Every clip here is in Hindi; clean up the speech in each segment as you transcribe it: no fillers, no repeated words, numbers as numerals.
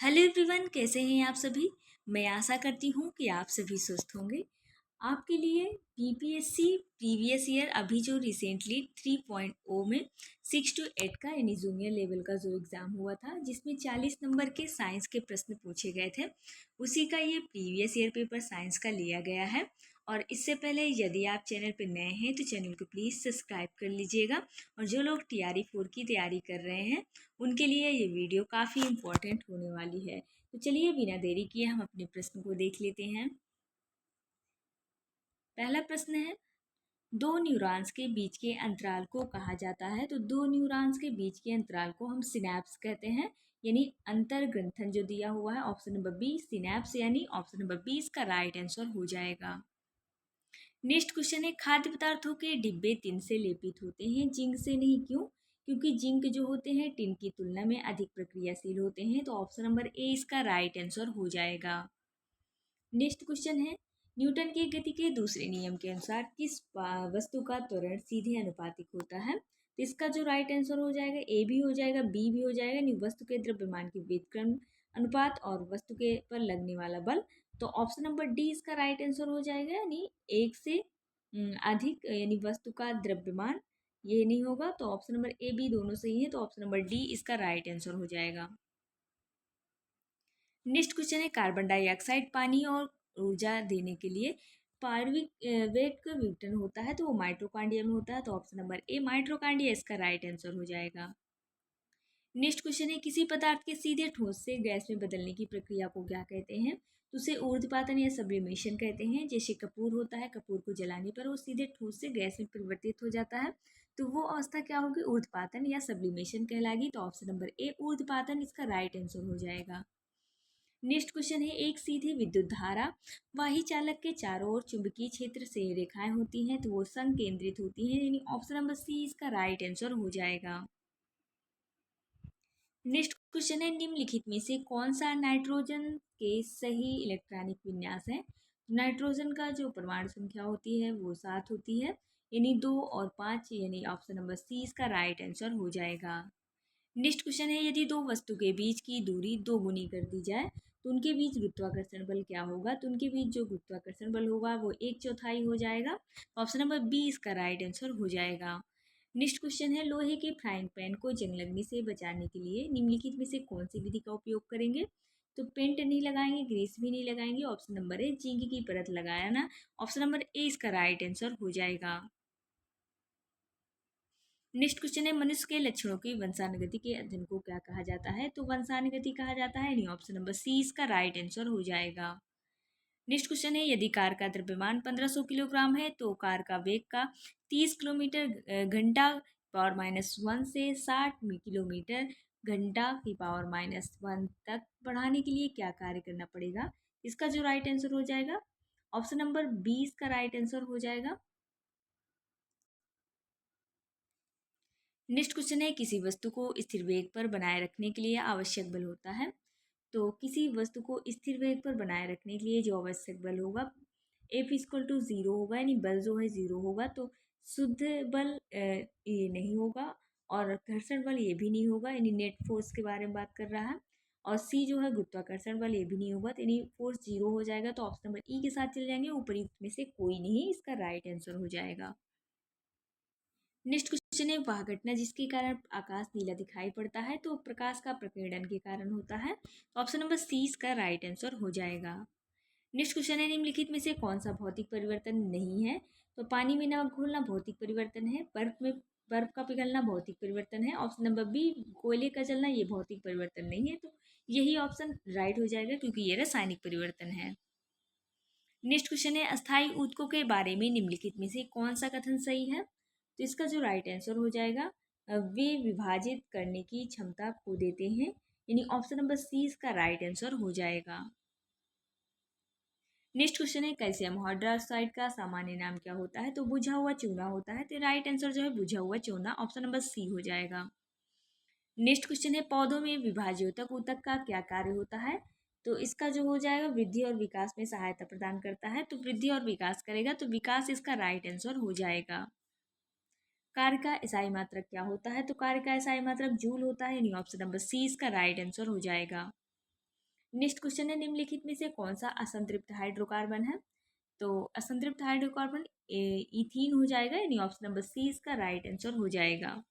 हेलो एवरीवन, कैसे हैं आप सभी। मैं आशा करती हूँ कि आप सभी स्वस्थ होंगे। आपके लिए बीपीएससी प्रीवियस ईयर अभी जो रिसेंटली 3.0 में 6 to 8 का यानी जूनियर लेवल का जो एग्ज़ाम हुआ था, जिसमें 40 नंबर के साइंस के प्रश्न पूछे गए थे, उसी का ये प्रीवियस ईयर पेपर साइंस का लिया गया है। और इससे पहले यदि आप चैनल पर नए हैं तो चैनल को प्लीज़ सब्सक्राइब कर लीजिएगा। और जो लोग TRE 4 की तैयारी कर रहे हैं उनके लिए ये वीडियो काफ़ी इम्पोर्टेंट होने वाली है। तो चलिए बिना देरी किए हम अपने प्रश्न को देख लेते हैं। पहला प्रश्न है, दो न्यूरॉन्स के बीच के अंतराल को कहा जाता है। तो दो न्यूरॉन्स के बीच के अंतराल को हम सिनैप्स कहते हैं, यानी अंतर ग्रंथन जो दिया हुआ है ऑप्शन नंबर बी सिनैप्स, यानी ऑप्शन नंबर बी इसका राइट आंसर हो जाएगा। नेक्स्ट क्वेश्चन है, खाद्य पदार्थों के डिब्बे टिन से लेपित होते हैं, जिंक से नहीं, क्यों? क्योंकि जिंक जो होते हैं टिन की तुलना में अधिक प्रक्रियाशील होते हैं। तो ऑप्शन नंबर ए इसका राइट आंसर हो जाएगा। नेक्स्ट क्वेश्चन है, न्यूटन की गति के दूसरे नियम के अनुसार किस वस्तु का त्वरण सीधे अनुपातिक होता है? तो इसका जो राइट आंसर हो जाएगा ए भी हो जाएगा, बी भी हो जाएगा, यानी वस्तु के द्रव्यमान के व्युत्क्रम अनुपात और वस्तु के पर लगने वाला बल। तो ऑप्शन नंबर डी इसका राइट आंसर हो जाएगा, यानी एक से अधिक, यानी वस्तु का द्रव्यमान ये नहीं होगा। तो ऑप्शन नंबर ए बी दोनों सही है, तो ऑप्शन नंबर डी इसका राइट आंसर हो जाएगा। नेक्स्ट क्वेश्चन है, कार्बन डाइऑक्साइड पानी और ऊर्जा देने के लिए पार्विक वेट का विघटन होता है, तो वो माइटोकॉन्ड्रिया में होता है। तो ऑप्शन नंबर ए माइटोकॉन्ड्रिया इसका राइट आंसर हो जाएगा। नेक्स्ट क्वेश्चन है, किसी पदार्थ के सीधे ठोस से गैस में बदलने की प्रक्रिया को क्या कहते हैं? तो उसे ऊर्ध्वपातन या सब्लिमेशन कहते हैं। जैसे कपूर होता है, कपूर को जलाने पर वो सीधे ठोस से गैस में परिवर्तित हो जाता है, तो वो अवस्था क्या होगी? ऊर्ध्वपातन या सब्लिमेशन कहलाएगी। तो ऑप्शन नंबर ए ऊर्ध्वपातन इसका राइट आंसर हो जाएगा। नेक्स्ट क्वेश्चन है, एक सीधी विद्युत धारा वाही चालक के चारों ओर चुंबकीय क्षेत्र से रेखाएं होती हैं, तो वो संकेंद्रित होती हैं, यानी ऑप्शन नंबर सी इसका राइट आंसर हो जाएगा। नेक्स्ट क्वेश्चन है, निम्नलिखित में से कौन सा नाइट्रोजन के सही इलेक्ट्रॉनिक विन्यास है? नाइट्रोजन का जो परमाणु संख्या होती है वो 7 होती है, यानी 2 और 5, यानी ऑप्शन नंबर सी इसका राइट आंसर हो जाएगा। नेक्स्ट क्वेश्चन है, यदि दो वस्तु के बीच की दूरी 2 गुनी कर दी जाए तो उनके बीच गुरुत्वाकर्षण बल क्या होगा? तो उनके बीच जो गुरुत्वाकर्षण बल होगा वो 1/4 हो जाएगा। ऑप्शन नंबर बी इसका राइट आंसर हो जाएगा। नेक्स्ट क्वेश्चन है, लोहे के फ्राइंग पैन को जंग लगने से बचाने के लिए निम्नलिखित में से कौन सी विधि का उपयोग करेंगे? तो पेंट नहीं लगाएंगे, ग्रीस भी नहीं लगाएंगे, ऑप्शन नंबर ए जिंक की परत लगाया ना, ऑप्शन नंबर ए इसका राइट आंसर हो जाएगा। नेक्स्ट क्वेश्चन है, मनुष्य के लक्षणों की वंशानुगति के अध्ययन को क्या कहा जाता है? तो वंशानुगति कहा जाता है, नहीं, ऑप्शन नंबर सी इसका राइट आंसर हो जाएगा। नेक्स्ट क्वेश्चन है, यदि कार का द्रव्यमान 1500 किलोग्राम है तो कार का वेग का 30 किलोमीटर घंटा पावर -1 से 60 किलोमीटर घंटा की पावर -1 तक बढ़ाने के लिए क्या कार्य करना पड़ेगा? इसका जो राइट आंसर हो जाएगा, ऑप्शन नंबर बी इसका राइट आंसर हो जाएगा। नेक्स्ट क्वेश्चन है, किसी वस्तु को स्थिर वेग पर बनाए रखने के लिए आवश्यक बल होता है। तो किसी वस्तु को स्थिर वेग पर बनाए रखने के लिए जो आवश्यक बल होगा F = 0 होगा, यानी बल जो है 0 होगा। तो शुद्ध बल ये नहीं होगा, और घर्षण बल ये भी नहीं होगा, यानी नेट फोर्स के बारे में बात कर रहा है। और सी जो है गुरुत्वाकर्षण बल ये भी नहीं होगा, तो यानी फोर्स 0 हो जाएगा। तो ऑप्शन नंबर ई के साथ चले जाएंगे, उपयुक्त में से कोई नहीं इसका राइट आंसर हो जाएगा। नेक्स्ट क्वेश्चन है, वह घटना जिसके कारण आकाश नीला दिखाई पड़ता है तो प्रकाश का प्रकीर्णन के कारण होता है। तो ऑप्शन नंबर सी इसका राइट आंसर हो जाएगा। नेक्स्ट क्वेश्चन है, निम्नलिखित में से कौन सा भौतिक परिवर्तन नहीं है? तो पानी में नमक घोलना भौतिक परिवर्तन है, बर्फ का पिघलना भौतिक परिवर्तन है, ऑप्शन नंबर बी कोयले का जलना ये भौतिक परिवर्तन नहीं है। तो यही ऑप्शन राइट हो जाएगा, क्योंकि ये रासायनिक परिवर्तन है। नेक्स्ट क्वेश्चन है, अस्थायी ऊतकों के बारे में निम्नलिखित में से कौन सा कथन सही है? तो इसका जो राइट आंसर हो जाएगा, वे विभाजित करने की क्षमता खो देते हैं, यानी ऑप्शन नंबर सी इसका राइट आंसर हो जाएगा। नेक्स्ट क्वेश्चन है, कैल्शियम हाइड्रोक्साइड का सामान्य नाम क्या होता है? तो बुझा हुआ चूना होता है, तो राइट आंसर जो है बुझा हुआ चूना, ऑप्शन नंबर सी हो जाएगा। नेक्स्ट क्वेश्चन है, पौधों में विभाज्योतक ऊतक का क्या कार्य होता है? तो इसका जो हो जाएगा, वृद्धि और विकास में सहायता प्रदान करता है, तो वृद्धि और विकास करेगा, तो विकास इसका राइट आंसर हो जाएगा। कार्य का एसआई मात्रक क्या होता है? तो कार्य का एसआई मात्रक जूल होता है, यानी ऑप्शन नंबर सी इसका राइट आंसर हो जाएगा। नेक्स्ट क्वेश्चन है निम्नलिखित में से कौन सा असंतृप्त हाइड्रोकार्बन है। तो असंतृप्त हाइड्रोकार्बन इथीन हो जाएगा, यानी ऑप्शन नंबर सी इसका राइट आंसर हो जाएगा।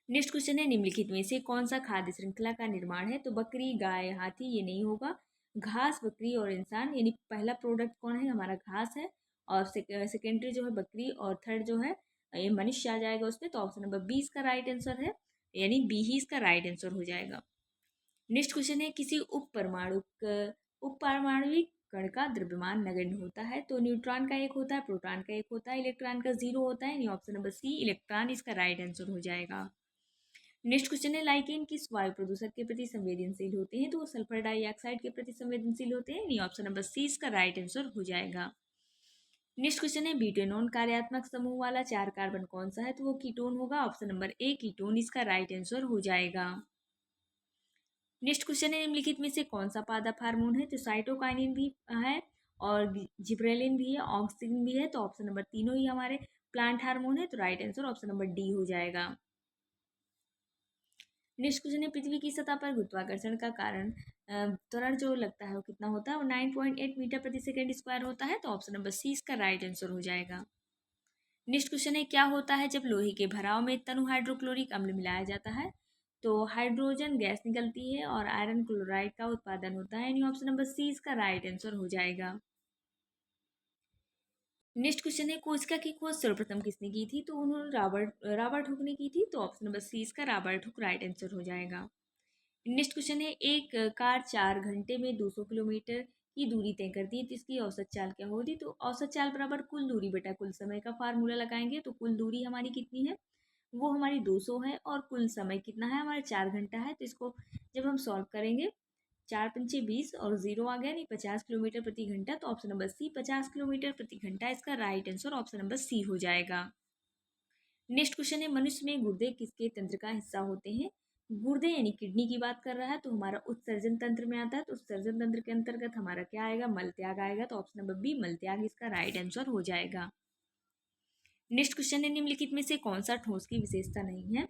नेक्स्ट क्वेश्चन है निम्नलिखित में से कौन सा खाद्य श्रृंखला का निर्माण है। तो बकरी, गाय, हाथी ये नहीं होगा। घास, बकरी और इंसान, यानी पहला प्रोडक्ट कौन है, हमारा घास है। और सेकेंडरी जो है बकरी, और थर्ड जो है ये मनुष्य आ जाएगा उसमें। तो ऑप्शन नंबर बी इसका राइट आंसर है, यानी बी ही इसका राइट आंसर हो जाएगा। नेक्स्ट क्वेश्चन है किसी उप पारमाणविक कण का द्रव्यमान नगण्य होता है। तो न्यूट्रॉन का एक होता है, प्रोटॉन का एक होता है, इलेक्ट्रॉन का 0 होता है, यानी ऑप्शन नंबर सी इलेक्ट्रॉन इसका राइट आंसर हो जाएगा। नेक्स्ट क्वेश्चन है लाइकेन किस वायु प्रदूषक के प्रति संवेदनशील होते हैं। तो वो सल्फर डाइऑक्साइड के प्रति संवेदनशील होते हैं, यानी ऑप्शन नंबर सी इसका राइट आंसर हो जाएगा। नेक्स्ट क्वेश्चन है ब्यूटेनॉन कार्यात्मक समूह वाला 4 कार्बन कौन सा है। तो वो कीटोन होगा, ऑप्शन नंबर ए कीटोन इसका राइट आंसर हो जाएगा। नेक्स्ट क्वेश्चन है निम्नलिखित में से कौन सा पादप हार्मोन है। तो साइटोकाइनिन भी है और जिब्रेलिन भी है, ऑक्सिन भी है। तो ऑप्शन नंबर तीनों ही हमारे प्लांट हार्मोन है, तो right answer option number D हो जाएगा। नेक्स्ट क्वेश्चन है पृथ्वी की सतह पर गुरुत्वाकर्षण का कारण त्वरण जो लगता है वो कितना होता है। वो 9.8 मीटर प्रति सेकेंड स्क्वायर होता है, तो ऑप्शन नंबर सी इसका राइट आंसर हो जाएगा। नेक्स्ट क्वेश्चन है क्या होता है जब लोहे के भराव में तनु हाइड्रोक्लोरिक अम्ल मिलाया जाता है। तो हाइड्रोजन गैस निकलती है और आयरन क्लोराइड का उत्पादन होता है, यानी ऑप्शन नंबर सी इसका राइट आंसर हो जाएगा। नेक्स्ट क्वेश्चन है कोशिका की खोज सर्वप्रथम किसने की थी। तो उन्होंने रॉबर्ट हुक ने की थी, तो ऑप्शन नंबर सी इसका रॉबर्ट हुक राइट आंसर हो जाएगा। नेक्स्ट क्वेश्चन है एक कार 4 घंटे में 200 किलोमीटर की दूरी तय करती है, तो इसकी औसत चाल क्या होगी। तो औसत चाल बराबर कुल दूरी बटा कुल समय का फार्मूला लगाएंगे। तो कुल दूरी हमारी कितनी है, वो हमारी 200 है, और कुल समय कितना है हमारा 4 घंटा है। तो इसको जब हम सॉल्व करेंगे 4 पंचे 20 और 0 आ गया, नहीं 50 किलोमीटर प्रति घंटा। तो ऑप्शन नंबर सी 50 किलोमीटर प्रति घंटा इसका right answer option number C हो जाएगा। नेक्स्ट क्वेश्चन है मनुष्य में गुर्दे किसके तंत्र का हिस्सा होते हैं। गुर्दे यानी किडनी की बात कर रहा है, तो हमारा उत्सर्जन तंत्र में आता है। तो उत्सर्जन तंत्र के अंतर्गत हमारा क्या आएगा, मल त्याग आएगा। तो ऑप्शन नंबर बी मल त्याग इसका राइट आंसर हो जाएगा। नेक्स्ट क्वेश्चन है निम्नलिखित में से कौन सा ठोस की विशेषता नहीं है।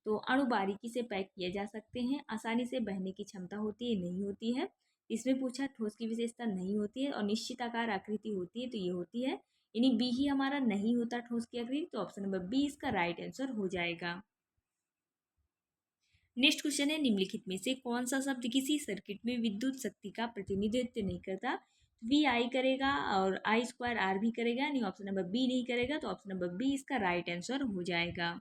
तो अणु बारीकी से पैक किए जा सकते हैं, आसानी से बहने की क्षमता होती है, नहीं होती है। इसमें पूछा ठोस की विशेषता नहीं होती है, और निश्चित आकार आकृति होती है, तो ये होती है, यानी बी ही हमारा नहीं होता ठोस की आकृति। तो ऑप्शन नंबर बी इसका राइट आंसर हो जाएगा। नेक्स्ट क्वेश्चन है निम्नलिखित में से कौन सा शब्द किसी सर्किट में विद्युत शक्ति का प्रतिनिधित्व नहीं करता। वी आई करेगा और आई स्क्वायर आर भी करेगा, यानी ऑप्शन नंबर बी नहीं करेगा। तो ऑप्शन नंबर बी इसका राइट आंसर हो जाएगा।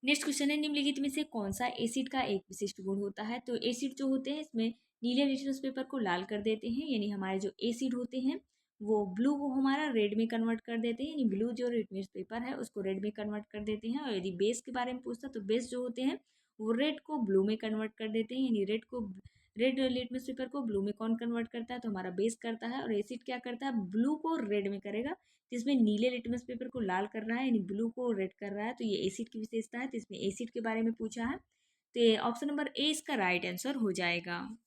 नेक्स्ट क्वेश्चन है निम्नलिखित में से कौन सा एसिड का एक विशिष्ट गुण होता है। तो एसिड जो होते हैं इसमें नीले लिटमस पेपर को लाल कर देते हैं, यानी हमारे जो एसिड होते हैं वो ब्लू को हमारा रेड में कन्वर्ट कर देते हैं, यानी ब्लू जो लिटमस पेपर है उसको रेड में कन्वर्ट कर देते हैं। और यदि बेस के बारे में पूछता तो बेस जो होते हैं वो रेड को ब्लू में कन्वर्ट कर देते हैं, यानी रेड लिटमस पेपर को ब्लू में कौन कन्वर्ट करता है, तो हमारा बेस करता है। और एसिड क्या करता है, ब्लू को रेड में करेगा। जिसमें नीले लिटमस पेपर को लाल कर रहा है, यानी ब्लू को रेड कर रहा है, तो ये एसिड की विशेषता है। तो इसमें एसिड के बारे में पूछा है, तो ये ऑप्शन नंबर ए इसका राइट आंसर हो जाएगा।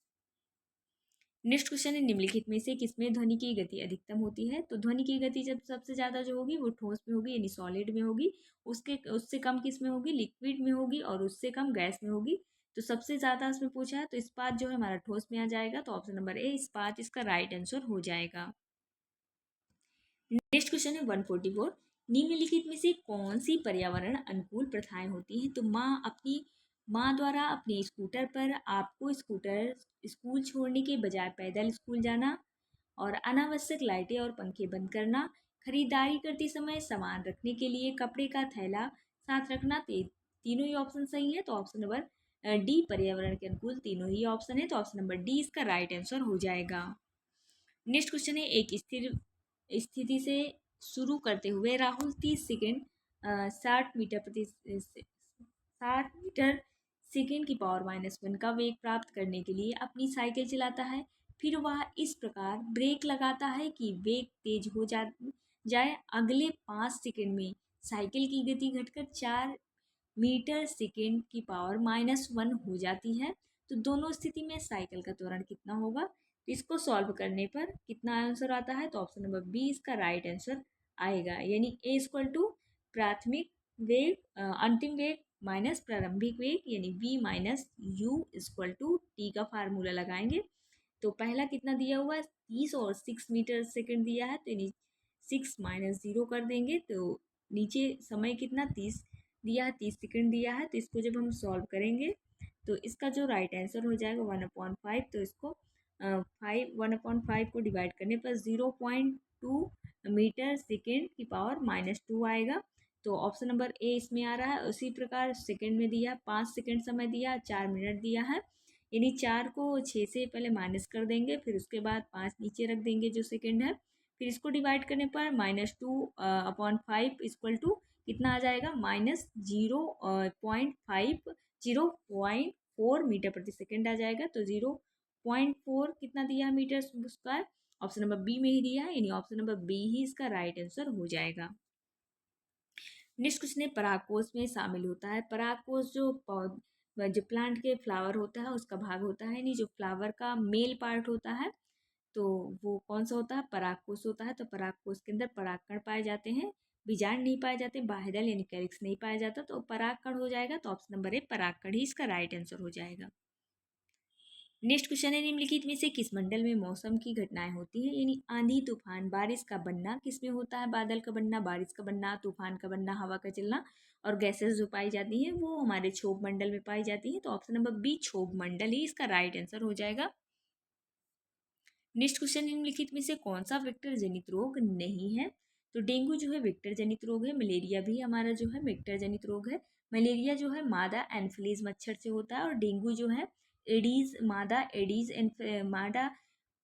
नेक्स्ट क्वेश्चन है निम्नलिखित में से किसमें ध्वनि की गति अधिकतम होती है। तो ध्वनि की गति जब सबसे ज़्यादा जो होगी वो ठोस में होगी, यानी सॉलिड में होगी। उससे कम किस में होगी, लिक्विड में होगी, और उससे कम गैस में होगी। तो सबसे ज़्यादा इसमें पूछा है, तो इस्पात जो है हमारा ठोस में आ जाएगा। तो ऑप्शन नंबर ए इस्पात इसका राइट आंसर हो जाएगा। नेक्स्ट क्वेश्चन है 144। निम्नलिखित में से कौन सी पर्यावरण अनुकूल प्रथाएं होती हैं। तो माँ द्वारा अपने स्कूटर पर आपको स्कूल छोड़ने के बजाय पैदल स्कूल जाना, और अनावश्यक लाइटें और पंखे बंद करना, खरीदारी करते समय सामान रखने के लिए कपड़े का थैला साथ रखना। तीनों ही ऑप्शन सही है। तो ऑप्शन नंबर डी पर्यावरण के अनुकूल तीनों ही ऑप्शन है। तो ऑप्शन नंबर डी इसका राइट आंसर हो जाएगा। नेक्स्ट क्वेश्चन है एक स्थिर स्थिति से शुरू करते हुए राहुल 30 सेकेंड 60 मीटर की पावर -1 का वेग प्राप्त करने के लिए अपनी साइकिल चलाता है। फिर वह इस प्रकार ब्रेक लगाता है कि वेग तेज हो जाए। अगले 5 सेकेंड में साइकिल की गति घटकर 4 मीटर सेकेंड की पावर -1 हो जाती है। तो दोनों स्थिति में साइकिल का त्वरण कितना होगा। तो इसको सॉल्व करने पर कितना आंसर आता है। तो ऑप्शन नंबर बी इसका राइट आंसर आएगा, यानी ए इक्वल टू प्राथमिक वेग अंतिम वेग माइनस प्रारंभिक वेग यानी v minus u equal to t का फार्मूला लगाएंगे। तो पहला कितना दिया हुआ है 30 और 6 मीटर सेकंड दिया है, तो यानी 6 - 0 कर देंगे। तो नीचे समय कितना 30 दिया है, 30 सेकंड दिया है। तो इसको जब हम सॉल्व करेंगे तो इसका जो राइट आंसर हो जाएगा 1/5। तो इसको 1/5 को डिवाइड करने पर 0.2 मीटर सेकेंड की पावर -2 आएगा। तो ऑप्शन नंबर ए इसमें आ रहा है। उसी प्रकार सेकंड में दिया 5 सेकंड समय दिया, 4 मिनट दिया है, यानी 4 को 6 से पहले माइनस कर देंगे, फिर उसके बाद 5 नीचे रख देंगे जो सेकंड है। फिर इसको डिवाइड करने पर -2/5 इक्वल टू कितना आ जाएगा -0.4 मीटर प्रति सेकंड आ जाएगा। तो 0.4 कितना दिया metre square, option number B में ही दिया है, यानी ऑप्शन नंबर बी ही इसका राइट आंसर हो जाएगा। नेक्स्ट क्वेश्चन है परागकोश में शामिल होता है। परागकोश जो प्लांट के फ्लावर होता है उसका भाग होता है, यानी जो फ्लावर का मेल पार्ट होता है तो वो कौन सा होता है, परागकोश होता है। तो परागकोश के अंदर परागकण पाए जाते हैं, बीजांड नहीं पाए जाते, बाह्यदल यानी कैरिक्स नहीं पाया जाता। तो परागकण हो जाएगा। तो ऑप्शन नंबर ए परागकण ही इसका राइट आंसर हो जाएगा। नेक्स्ट क्वेश्चन है निम्नलिखित में से किस मंडल में मौसम की घटनाएं होती हैं, यानी आंधी तूफान बारिश का बनना किस में होता है, बादल का बनना, बारिश का बनना, तूफान का बनना, हवा का चलना और गैसेस जो पाई जाती हैं वो हमारे क्षोभ मंडल में पाई जाती हैं। तो ऑप्शन नंबर बी क्षोभ मंडल ही इसका राइट आंसर हो जाएगा। नेक्स्ट क्वेश्चन निम्नलिखित में से कौन सा वेक्टर जनित रोग नहीं है, तो डेंगू जो है वेक्टर जनित रोग है, मलेरिया भी हमारा जो है वेक्टर जनित रोग है। मलेरिया जो है मादा एनफ्लूएंजा मच्छर से होता है और डेंगू जो है मादा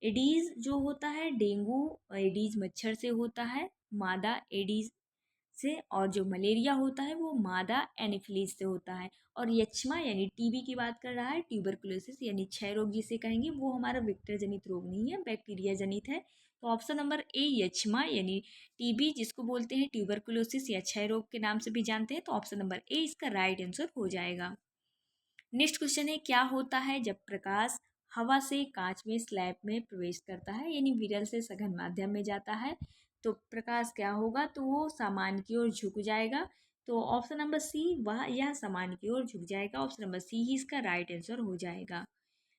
एडीज जो होता है डेंगू एडीज मच्छर से होता है, मादा एडीज से। और जो मलेरिया होता है वो मादा एनिफिलीज से होता है। और यक्ष्मा यानी टीबी की बात कर रहा है, ट्यूबरकुलोसिस यानी क्षय रोग जिसे कहेंगे, वो हमारा वेक्टर जनित रोग नहीं है, बैक्टीरिया जनित है। तो ऑप्शन नंबर ए यक्ष्मा यानी टीबी जिसको बोलते हैं ट्यूबरकुलोसिस या क्षय रोग के नाम से भी जानते हैं, तो ऑप्शन नंबर ए इसका राइट आंसर हो जाएगा। नेक्स्ट क्वेश्चन है क्या होता है जब प्रकाश हवा से कांच में स्लैब में प्रवेश करता है, यानी विरल से सघन माध्यम में जाता है। तो प्रकाश क्या होगा, तो वो सामान्य की ओर झुक जाएगा। तो ऑप्शन नंबर सी वह यह सामान्य की ओर झुक जाएगा, ऑप्शन नंबर सी ही इसका राइट आंसर हो जाएगा।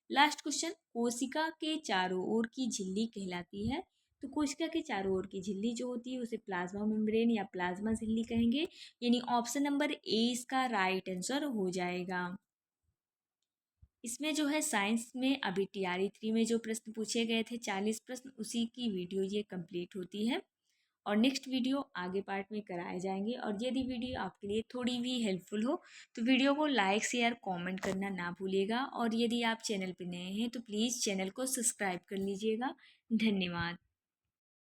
लास्ट क्वेश्चन कोशिका के चारों ओर की झिल्ली कहलाती है। तो कोशिका के चारों ओर की झिल्ली जो होती है उसे प्लाज्मा मेम्ब्रेन या प्लाज्मा झिल्ली कहेंगे, यानी ऑप्शन नंबर ए इसका राइट आंसर हो जाएगा। इसमें जो है साइंस में अभी TRE 3 में जो प्रश्न पूछे गए थे 40 प्रश्न, उसी की वीडियो ये कंप्लीट होती है और नेक्स्ट वीडियो आगे पार्ट में कराए जाएंगे। और यदि वीडियो आपके लिए थोड़ी भी हेल्पफुल हो तो वीडियो को लाइक शेयर कमेंट करना ना भूलिएगा। और यदि आप चैनल पर नए हैं तो प्लीज़ चैनल को सब्सक्राइब कर लीजिएगा। धन्यवाद।